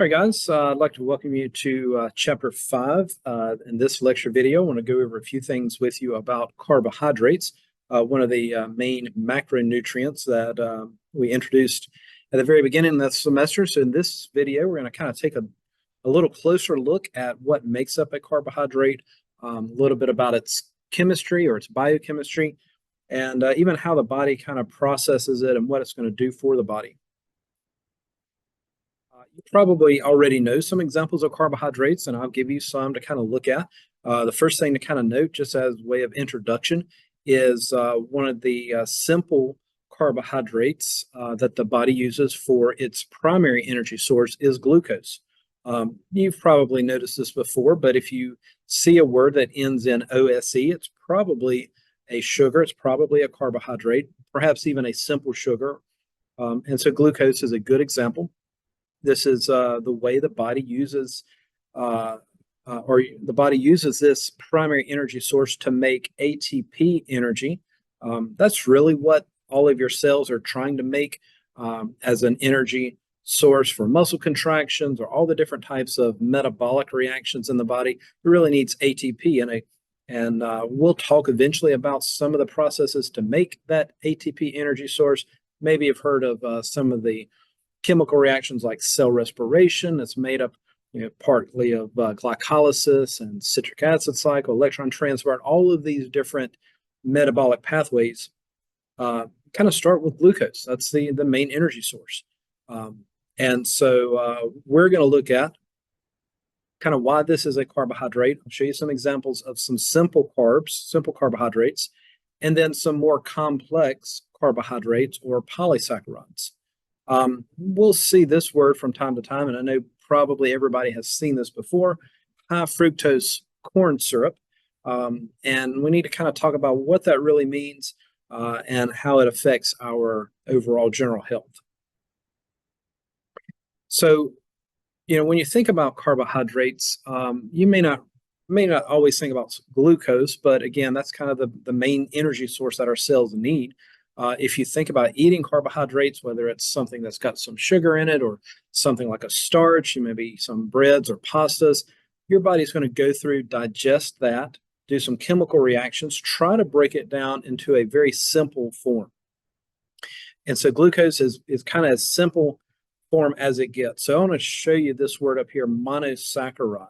All right, guys, I'd like to welcome you to Chapter 5. In this lecture video, I want to go over a few things with you about carbohydrates, one of the main macronutrients that we introduced at the very beginning of the semester. So in this video, we're going to kind of take a little closer look at what makes up a carbohydrate, a little bit about its chemistry or its biochemistry, and even how the body kind of processes it and what it's going to do for the body. You probably already know some examples of carbohydrates, and I'll give you some to kind of look at. The first thing to kind of note, just as way of introduction, is one of the simple carbohydrates that the body uses for its primary energy source is glucose. You've probably noticed this before, but if you see a word that ends in OSE, it's probably a sugar, it's probably a carbohydrate, perhaps even a simple sugar. And so glucose is a good example. This is the way the body uses, this primary energy source to make ATP energy. That's really what all of your cells are trying to make as an energy source for muscle contractions or all the different types of metabolic reactions in the body. It really needs ATP, and we'll talk eventually about some of the processes to make that ATP energy source. Maybe you've heard of some of the chemical reactions like cell respiration. That's made up partly of glycolysis and citric acid cycle, electron transport. All of these different metabolic pathways kind of start with glucose. That's the main energy source. And so we're going to look at kind of why this is a carbohydrate. I'll show you some examples of some simple carbs, simple carbohydrates, and then some more complex carbohydrates or polysaccharides. We'll see this word from time to time, and I know probably everybody has seen this before, high fructose corn syrup. And we need to kind of talk about what that really means and how it affects our overall general health. So, when you think about carbohydrates, you may not always think about glucose, but again, that's kind of the main energy source that our cells need. If you think about eating carbohydrates, whether it's something that's got some sugar in it or something like a starch, maybe some breads or pastas, your body's going to go through, digest that, do some chemical reactions, try to break it down into a very simple form. And so glucose is kind of as simple form as it gets. So I want to show you this word up here, monosaccharide.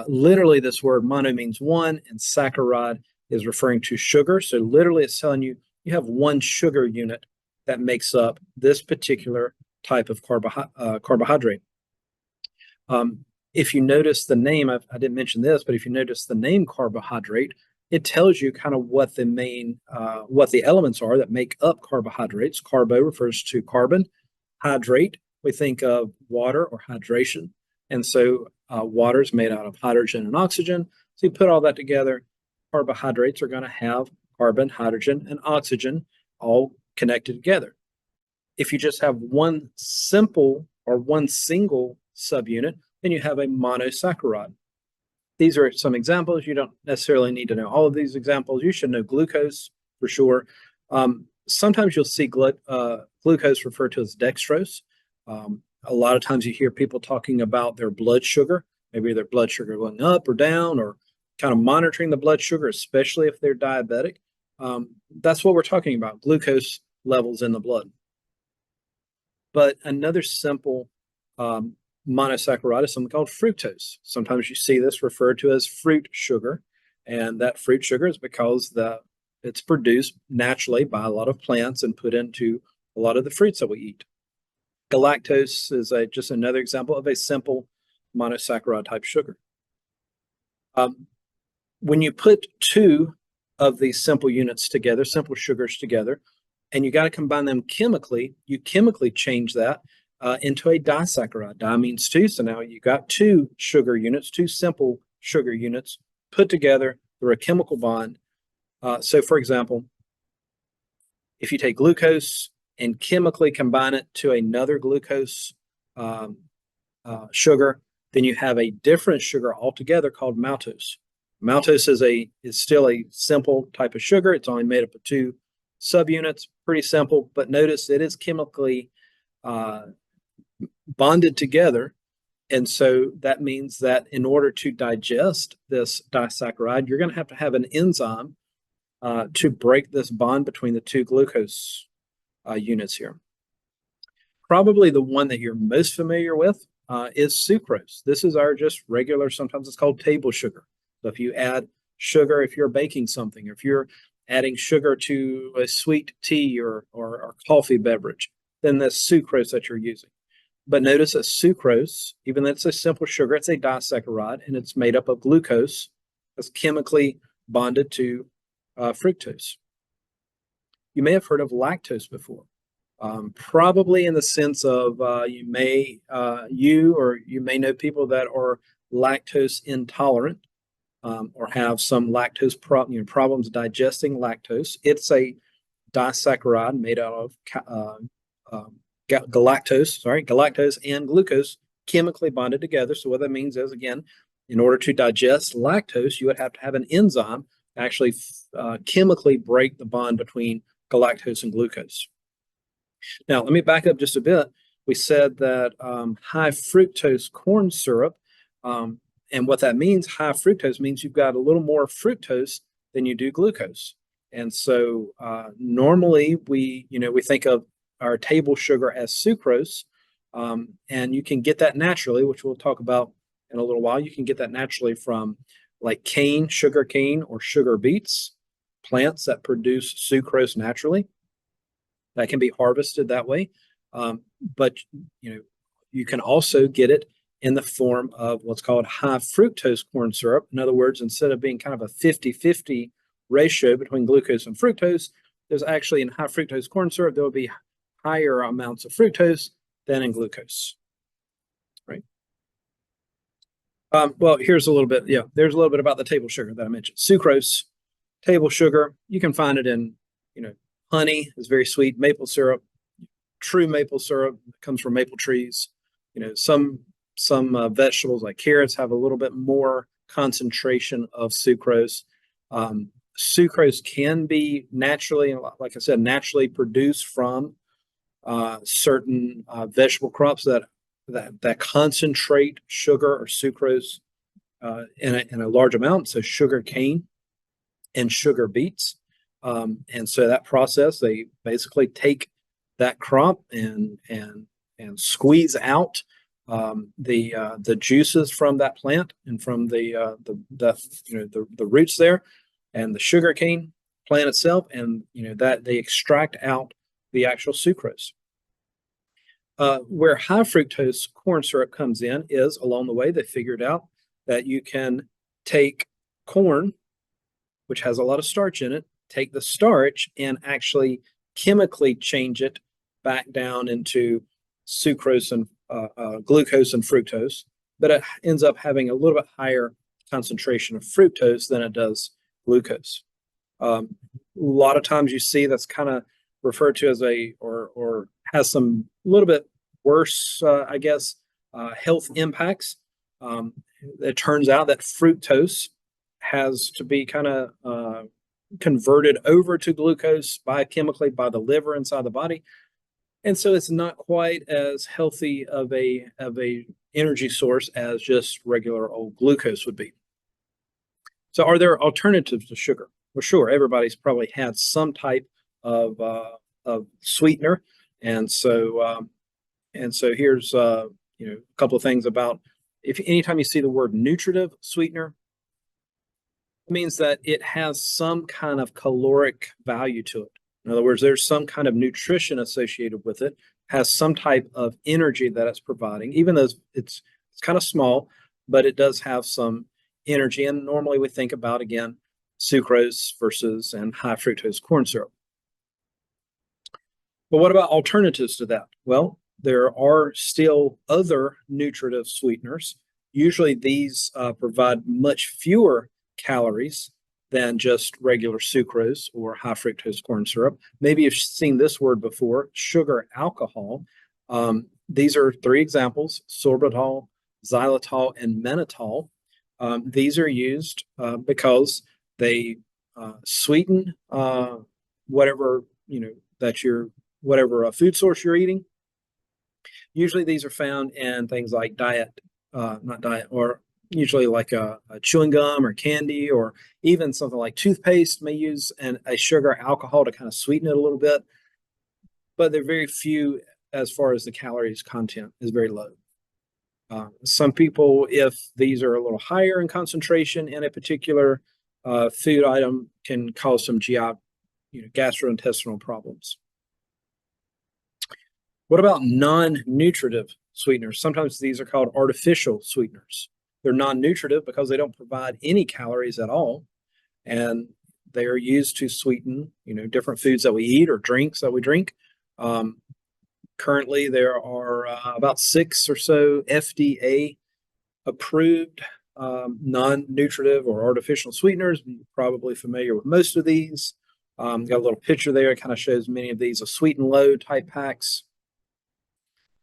Literally, this word mono means one, and saccharide is referring to sugar. So literally, it's telling you have one sugar unit that makes up this particular type of carbohydrate. If you notice the name, I didn't mention this, but if you notice the name carbohydrate, it tells you kind of what the elements are that make up carbohydrates. Carbo refers to carbon. Hydrate, we think of water or hydration. And so water is made out of hydrogen and oxygen. So you put all that together, carbohydrates are going to have carbon, hydrogen, and oxygen all connected together. If you just have one simple or one single subunit, then you have a monosaccharide. These are some examples. You don't necessarily need to know all of these examples. You should know glucose for sure. Sometimes you'll see glucose referred to as dextrose. A lot of times you hear people talking about their blood sugar, maybe their blood sugar going up or down, or kind of monitoring the blood sugar, especially if they're diabetic. That's what we're talking about, glucose levels in the blood. But another simple monosaccharide is something called fructose. Sometimes you see this referred to as fruit sugar, and that fruit sugar is because it's produced naturally by a lot of plants and put into a lot of the fruits that we eat. Galactose is just another example of a simple monosaccharide type sugar. When you put two of these simple units together, simple sugars together, and you got to combine them chemically, you chemically change that into a disaccharide. Di means two, so now you got two sugar units, two simple sugar units put together through a chemical bond. So for example, if you take glucose and chemically combine it to another glucose sugar, then you have a different sugar altogether called maltose. Maltose is still a simple type of sugar. It's only made up of two subunits, pretty simple, but notice it is chemically bonded together And so that means that in order to digest this disaccharide, you're going to have an enzyme to break this bond between the two glucose units here. Probably the one that you're most familiar with is sucrose. This is our just regular, sometimes it's called table sugar. So if you add sugar, if you're baking something, if you're adding sugar to a sweet tea or coffee beverage, then that's sucrose that you're using. But notice that sucrose, even though it's a simple sugar, it's a disaccharide and it's made up of glucose that's chemically bonded to fructose. You may have heard of lactose before. Probably in the sense of you may know people that are lactose intolerant or have some lactose problems digesting lactose. It's a disaccharide made out of galactose and glucose chemically bonded together. So what that means is, again, in order to digest lactose, you would have to have an enzyme to actually chemically break the bond between galactose and glucose. Now, let me back up just a bit. We said that high fructose corn syrup, and what that means, high fructose means you've got a little more fructose than you do glucose. And so normally we think of our table sugar as sucrose, and you can get that naturally, which we'll talk about in a little while. You can get that naturally from like cane, sugar cane, or sugar beets, plants that produce sucrose naturally. That can be harvested that way. But you can also get it in the form of what's called high fructose corn syrup. In other words, instead of being kind of a 50-50 ratio between glucose and fructose, there's actually in high fructose corn syrup, there will be higher amounts of fructose than in glucose. Right. Well, here's a little bit. Yeah, there's a little bit about the table sugar that I mentioned. Sucrose, table sugar. You can find it in, honey is very sweet. Maple syrup, true maple syrup comes from maple trees. Some vegetables like carrots have a little bit more concentration of sucrose. Sucrose can be naturally, like I said, naturally produced from certain vegetable crops that concentrate sugar or sucrose in a large amount. So sugar cane and sugar beets. And so that process, they basically take that crop and squeeze out the juices from that plant and from the roots there, and the sugar cane plant itself, and that they extract out the actual sucrose. Where high fructose corn syrup comes in is along the way they figured out that you can take corn, which has a lot of starch in it, take the starch and actually chemically change it back down into sucrose and glucose and fructose, but it ends up having a little bit higher concentration of fructose than it does glucose. A lot of times you see that's kind of referred to as or has some little bit worse, health impacts. It turns out that fructose has to be kind of converted over to glucose biochemically by the liver inside the body. And so it's not quite as healthy of a energy source as just regular old glucose would be. So are there alternatives to sugar? Well, sure, everybody's probably had some type of sweetener. And so here's a couple of things about anytime you see the word nutritive sweetener, it means that it has some kind of caloric value to it. In other words, there's some kind of nutrition associated with it, has some type of energy that it's providing, even though it's kind of small, but it does have some energy. And normally we think about, again, sucrose and high fructose corn syrup. But what about alternatives to that? Well, there are still other nutritive sweeteners. Usually these provide much fewer calories than just regular sucrose or high fructose corn syrup. Maybe you've seen this word before, sugar alcohol. These are three examples: sorbitol, xylitol, and mannitol. These are used because they sweeten whatever whatever food source you're eating. Usually these are found in things like diet not diet, or usually like a chewing gum or candy, or even something like toothpaste may use a sugar alcohol to kind of sweeten it a little bit. But they're very few as far as the calories content is very low. Some people, if these are a little higher in concentration in a particular food item, can cause some GI, gastrointestinal problems. What about non-nutritive sweeteners? Sometimes these are called artificial sweeteners. They're non-nutritive because they don't provide any calories at all, and they are used to sweeten, different foods that we eat or drinks that we drink. Currently, there are about 6 or so FDA approved non-nutritive or artificial sweeteners. You're probably familiar with most of these. Got a little picture there. It kind of shows many of these are sweet and low type packs.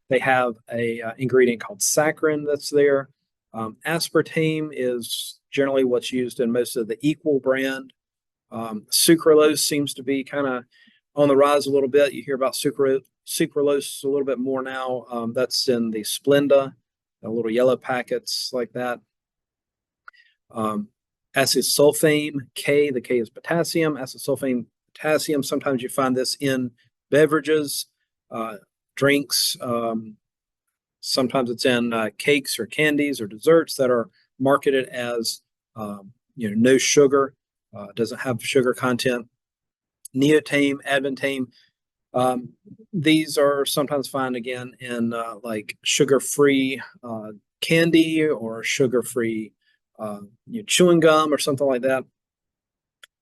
They have a ingredient called saccharin that's there. Aspartame is generally what's used in most of the Equal brand. Sucralose seems to be kind of on the rise a little bit. You hear about sucralose a little bit more now. That's in the Splenda, the little yellow packets like that. Acesulfame K, the K is potassium. Acesulfame potassium, sometimes you find this in beverages, drinks. Sometimes it's in cakes or candies or desserts that are marketed as no sugar, doesn't have sugar content. Neotame, Advantame, these are sometimes found again in like sugar-free candy or sugar-free chewing gum or something like that.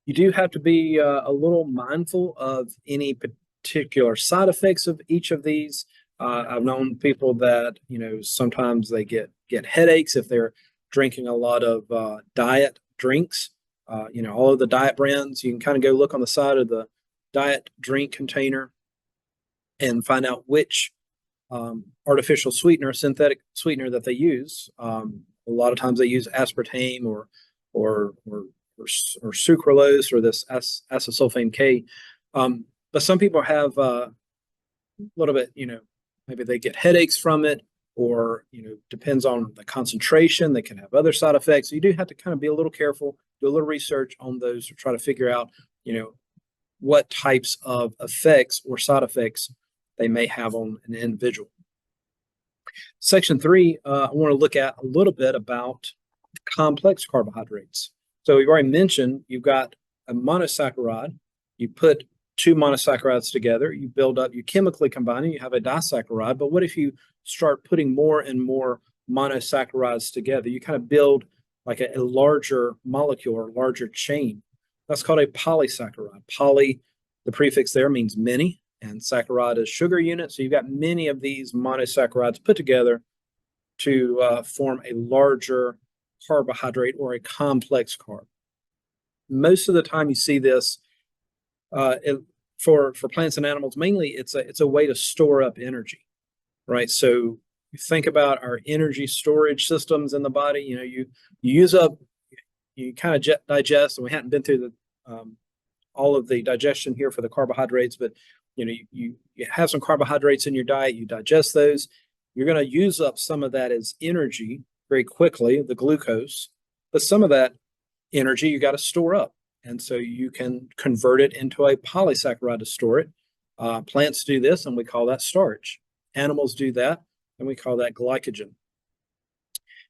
You do have to be a little mindful of any particular side effects of each of these. I've known people that sometimes they get headaches if they're drinking a lot of diet drinks. All of the diet brands, you can kind of go look on the side of the diet drink container and find out which artificial sweetener, synthetic sweetener that they use. A lot of times they use aspartame or sucralose or this acesulfame K. But some people have a little bit, maybe they get headaches from it, or depends on the concentration. They can have other side effects. So you do have to kind of be a little careful, do a little research on those to try to figure out, what types of effects or side effects they may have on an individual. Section 3, I want to look at a little bit about complex carbohydrates. So we've already mentioned you've got a monosaccharide. You put 2 monosaccharides together, you build up, you chemically combine it, you have a disaccharide. But what if you start putting more and more monosaccharides together? You kind of build like a larger molecule or larger chain. That's called a polysaccharide. Poly, the prefix there means many, and saccharide is sugar unit. So you've got many of these monosaccharides put together to form a larger carbohydrate or a complex carb. Most of the time you see this for plants and animals, mainly it's a way to store up energy, right? So you think about our energy storage systems in the body. You use up, you kind of digest, and we hadn't been through the all of the digestion here for the carbohydrates, but you have some carbohydrates in your diet, you digest those, you're going to use up some of that as energy very quickly, the glucose, but some of that energy you got to store up. And so you can convert it into a polysaccharide to store it. Plants do this, and we call that starch. Animals do that, and we call that glycogen.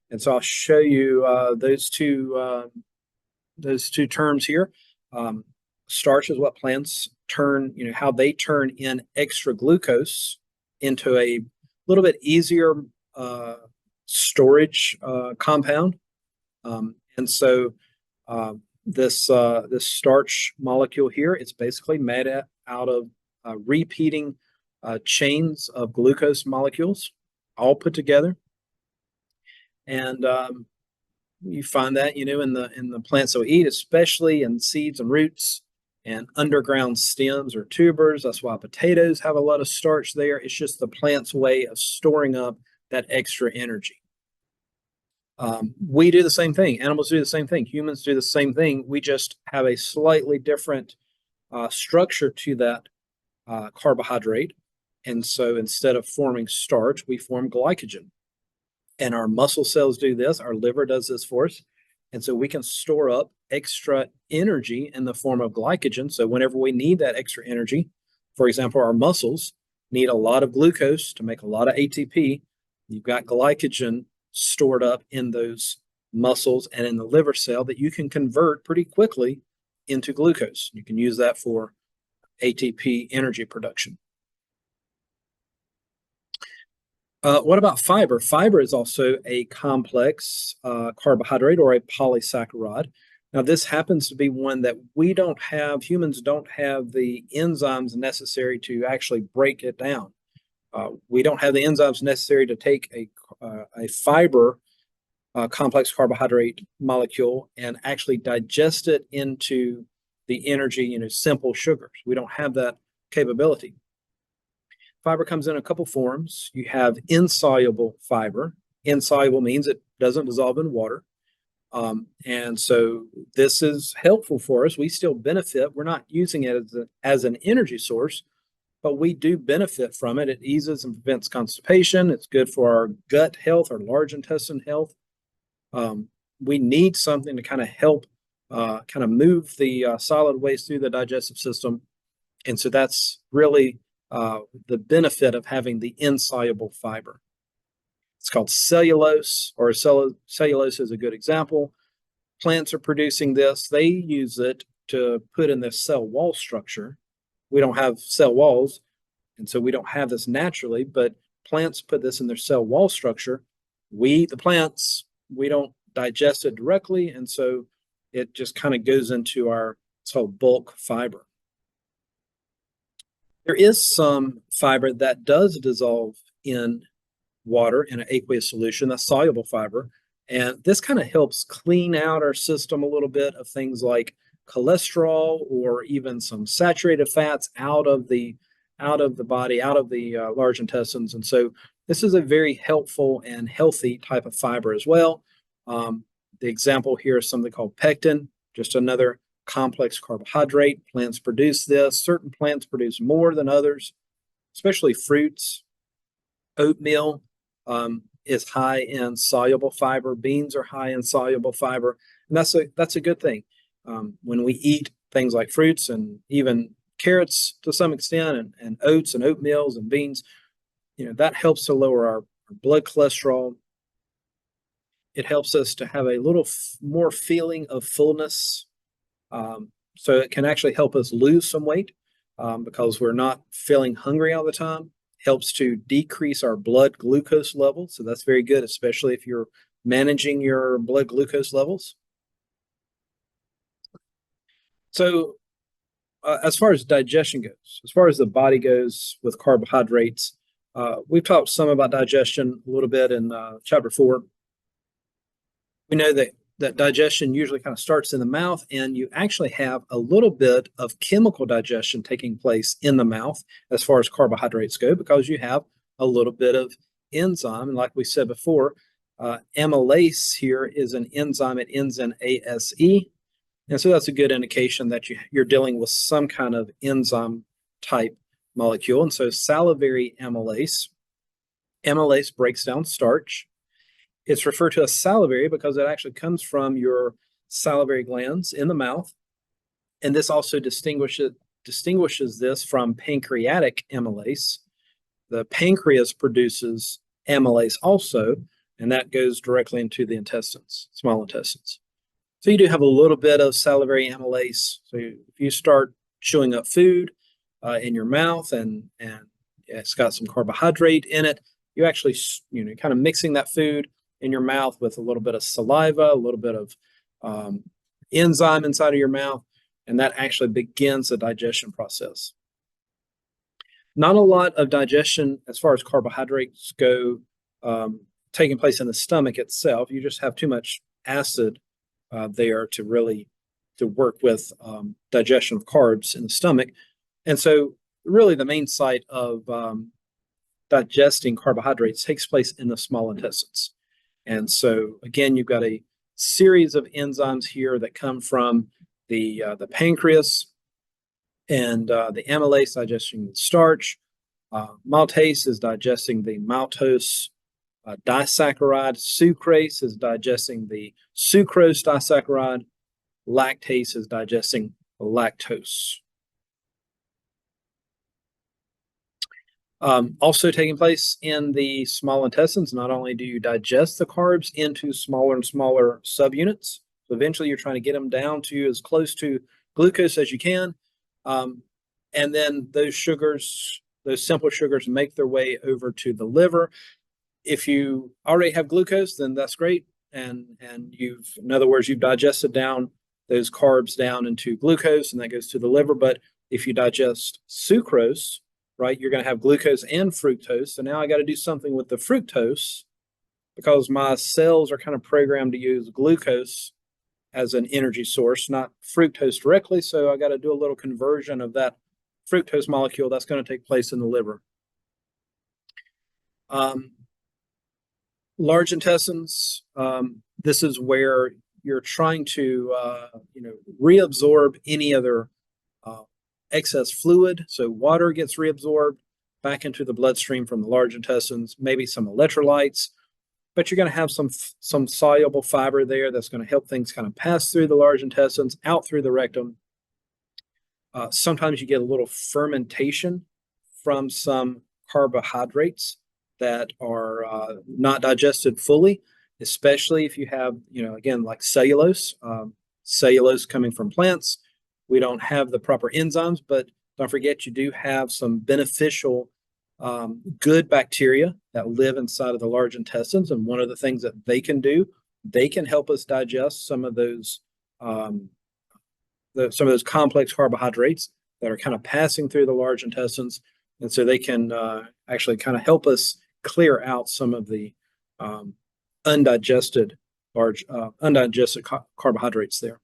And so I'll show you those two terms here. Starch is what plants turn, how they turn in extra glucose into a little bit easier storage compound. And so this starch molecule here, it's basically made out of repeating chains of glucose molecules all put together. And you find that in the plants that we eat, especially in seeds and roots and underground stems or tubers. That's why potatoes have a lot of starch there. It's just the plant's way of storing up that extra energy. We do the same thing. Animals do the same thing. Humans do the same thing. We just have a slightly different structure to that carbohydrate. And so instead of forming starch, we form glycogen. And our muscle cells do this, our liver does this for us. And so we can store up extra energy in the form of glycogen. So whenever we need that extra energy, for example, our muscles need a lot of glucose to make a lot of ATP. You've got glycogen stored up in those muscles and in the liver cell that you can convert pretty quickly into glucose. You can use that for ATP energy production. What about fiber? Fiber is also a complex carbohydrate or a polysaccharide. Now, this happens to be one that we don't have, humans don't have the enzymes necessary to actually break it down. We don't have the enzymes necessary to take a fiber complex carbohydrate molecule and actually digest it into the energy, simple sugars. We don't have that capability. Fiber comes in a couple forms. You have insoluble fiber. Insoluble means it doesn't dissolve in water. And so this is helpful for us. We still benefit. We're not using it as an energy source, but we do benefit from it. It eases and prevents constipation. It's good for our gut health, our large intestine health. We need something to kind of help kind of move the solid waste through the digestive system. And so that's really the benefit of having the insoluble fiber. It's called cellulose, or cellulose is a good example. Plants are producing this. They use it to put in this cell wall structure. We don't have cell walls, and so we don't have this naturally, but plants put this in their cell wall structure. We eat the plants. We don't digest it directly, and so it just kind of goes into our, it's called bulk fiber. There is some fiber that does dissolve in water in an aqueous solution, that's soluble fiber. And this kind of helps clean out our system a little bit of things like cholesterol or even some saturated fats out of the body, out of the large intestines. And so this is a very helpful and healthy type of fiber as well. The example here is something called pectin, just another complex carbohydrate. Plants produce this. Certain plants produce more than others, especially fruits. Oatmeal is high in soluble fiber. Beans are high in soluble fiber, and that's a good thing. When we eat things like fruits and even carrots to some extent, and oats and oatmeals and beans, that helps to lower our blood cholesterol. It helps us to have a little more feeling of fullness. So it can actually help us lose some weight because we're not feeling hungry all the time. Helps to decrease our blood glucose levels. So that's very good, especially if you're managing your blood glucose levels. So as far as digestion goes, as far as the body goes with carbohydrates, we've talked some about digestion a little bit in chapter 4. We know that digestion usually kind of starts in the mouth, and you actually have a little bit of chemical digestion taking place in the mouth as far as carbohydrates go, because you have a little bit of enzyme. And like we said before, amylase here is an enzyme. It ends in ASE. And so that's a good indication that you're dealing with some kind of enzyme type molecule. And so salivary amylase breaks down starch. It's referred to as salivary because it actually comes from your salivary glands in the mouth. And this also distinguishes this from pancreatic amylase. The pancreas produces amylase also, and that goes directly into the intestines, small intestines. So you do have a little bit of salivary amylase. So if you start chewing up food in your mouth and it's got some carbohydrate in it, you actually, kind of mixing that food in your mouth with a little bit of saliva, a little bit of enzyme inside of your mouth, and that actually begins the digestion process. Not a lot of digestion as far as carbohydrates go taking place in the stomach itself. You just have too much acid there to work with digestion of carbs in the stomach. And so really the main site of digesting carbohydrates takes place in the small intestines. And so, again, you've got a series of enzymes here that come from the pancreas, and the amylase digesting the starch. Maltase is digesting the maltose disaccharide. Sucrase is digesting the sucrose disaccharide. Lactase is digesting lactose. Also taking place in the small intestines, not only do you digest the carbs into smaller and smaller subunits, so eventually you're trying to get them down to as close to glucose as you can. And then those sugars, those simple sugars, make their way over to the liver. If you already have glucose, then that's great. And you've, in other words, you've digested down those carbs down into glucose, and that goes to the liver. But if you digest sucrose, right, you're going to have glucose and fructose. So now I got to do something with the fructose because my cells are kind of programmed to use glucose as an energy source, not fructose directly. So I got to do a little conversion of that fructose molecule. That's going to take place in the liver. Large intestines, this is where you're trying to reabsorb any other excess fluid. So water gets reabsorbed back into the bloodstream from the large intestines, maybe some electrolytes, but you're going to have some soluble fiber there that's going to help things kind of pass through the large intestines, out through the rectum. Sometimes you get a little fermentation from some carbohydrates that are not digested fully, especially if you have, again, like cellulose, cellulose coming from plants. We don't have the proper enzymes, but don't forget you do have some beneficial good bacteria that live inside of the large intestines. And one of the things that they can do, they can help us digest some of those complex carbohydrates that are kind of passing through the large intestines. And so they can actually kind of help us clear out some of the undigested carbohydrates there.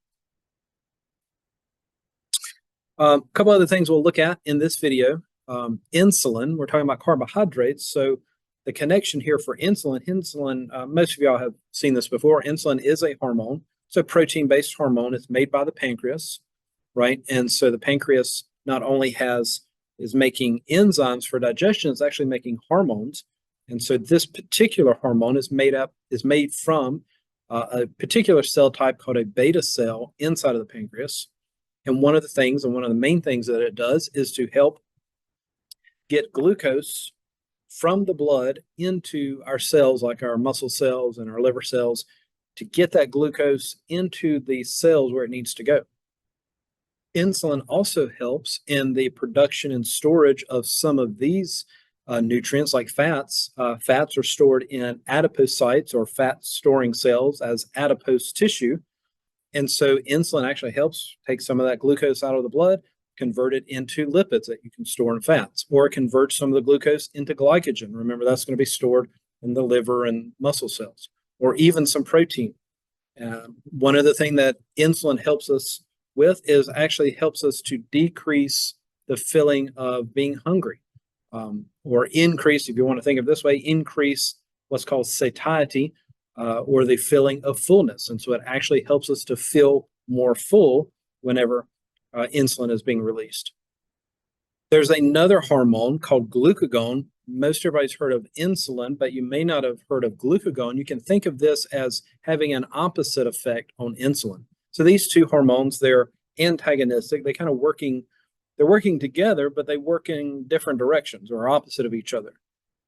A couple other things we'll look at in this video. Insulin, we're talking about carbohydrates. So the connection here for insulin, most of y'all have seen this before. Insulin is a hormone. It's a protein-based hormone. It's made by the pancreas, right? And so the pancreas not only is making enzymes for digestion, it's actually making hormones. And so this particular hormone is made from a particular cell type called a beta cell inside of the pancreas. And one of the main things that it does is to help get glucose from the blood into our cells, like our muscle cells and our liver cells, to get that glucose into the cells where it needs to go. Insulin also helps in the production and storage of some of these nutrients like fats. Fats are stored in adipocytes or fat storing cells as adipose tissue. And so insulin actually helps take some of that glucose out of the blood, convert it into lipids that you can store in fats, or convert some of the glucose into glycogen. Remember, that's going to be stored in the liver and muscle cells, or even some protein. One other thing that insulin helps us with is actually helps us to decrease the feeling of being hungry, or increase, if you want to think of it this way, increase what's called satiety, or the feeling of fullness. And so it actually helps us to feel more full whenever insulin is being released. There's another hormone called glucagon. Most everybody's heard of insulin, but you may not have heard of glucagon. You can think of this as having an opposite effect on insulin. So these two hormones, they're antagonistic. They're working together, but they work in different directions or opposite of each other.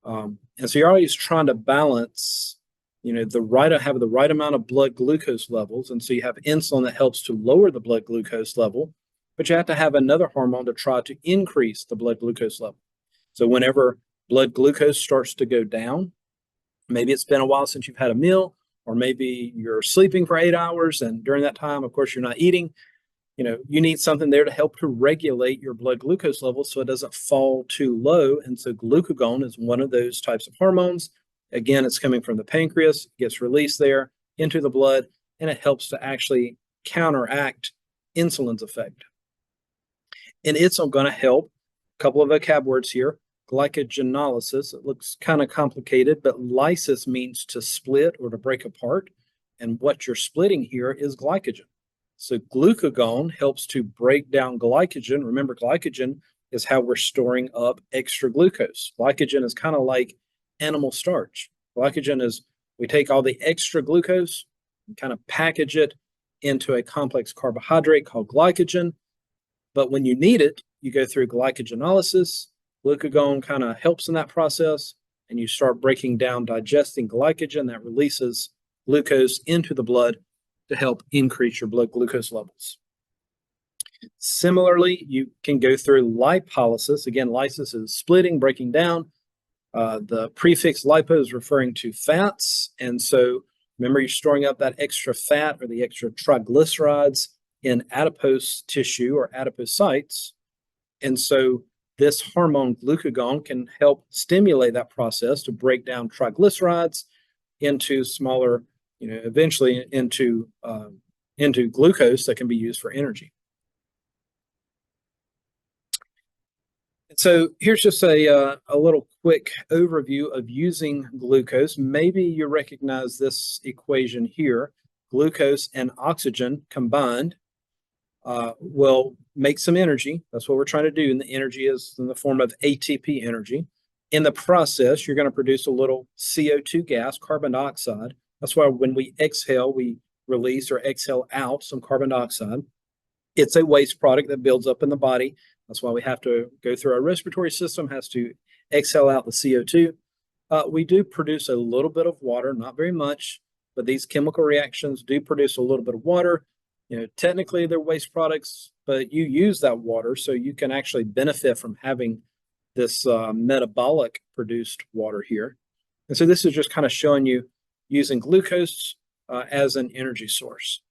And so you're always trying to balance, have the right amount of blood glucose levels. And so you have insulin that helps to lower the blood glucose level, but you have to have another hormone to try to increase the blood glucose level. So whenever blood glucose starts to go down, maybe it's been a while since you've had a meal, or maybe you're sleeping for 8 hours, and during that time, of course, you're not eating. You need something there to help to regulate your blood glucose level so it doesn't fall too low. And so glucagon is one of those types of hormones. Again, it's coming from the pancreas, gets released there into the blood, and it helps to actually counteract insulin's effect. And it's going to help, a couple of vocab words here, glycogenolysis. It looks kind of complicated, but lysis means to split or to break apart. And what you're splitting here is glycogen. So glucagon helps to break down glycogen. Remember, glycogen is how we're storing up extra glucose. Glycogen is kind of like animal starch. Glycogen is, we take all the extra glucose and kind of package it into a complex carbohydrate called glycogen. But when you need it, you go through glycogenolysis. Glucagon kind of helps in that process, and you start breaking down, digesting glycogen that releases glucose into the blood to help increase your blood glucose levels. Similarly, you can go through lipolysis. Again, lysis is splitting, breaking down. The prefix lipo is referring to fats. And so remember, you're storing up that extra fat or the extra triglycerides in adipose tissue or adipocytes. And so this hormone glucagon can help stimulate that process to break down triglycerides into smaller, eventually into glucose that can be used for energy. And so here's just a little quick overview of using glucose. Maybe you recognize this equation here. Glucose and oxygen combined will make some energy. That's what we're trying to do. And the energy is in the form of ATP energy. In the process, you're going to produce a little CO2 gas, carbon dioxide. That's why when we exhale, we release or exhale out some carbon dioxide. It's a waste product that builds up in the body. That's why we have to go through our respiratory system, has to exhale out the CO2. We do produce a little bit of water, not very much, but these chemical reactions do produce a little bit of water. Technically they're waste products, but you use that water, so you can actually benefit from having this metabolic produced water here. And so this is just kind of showing you using glucose as an energy source.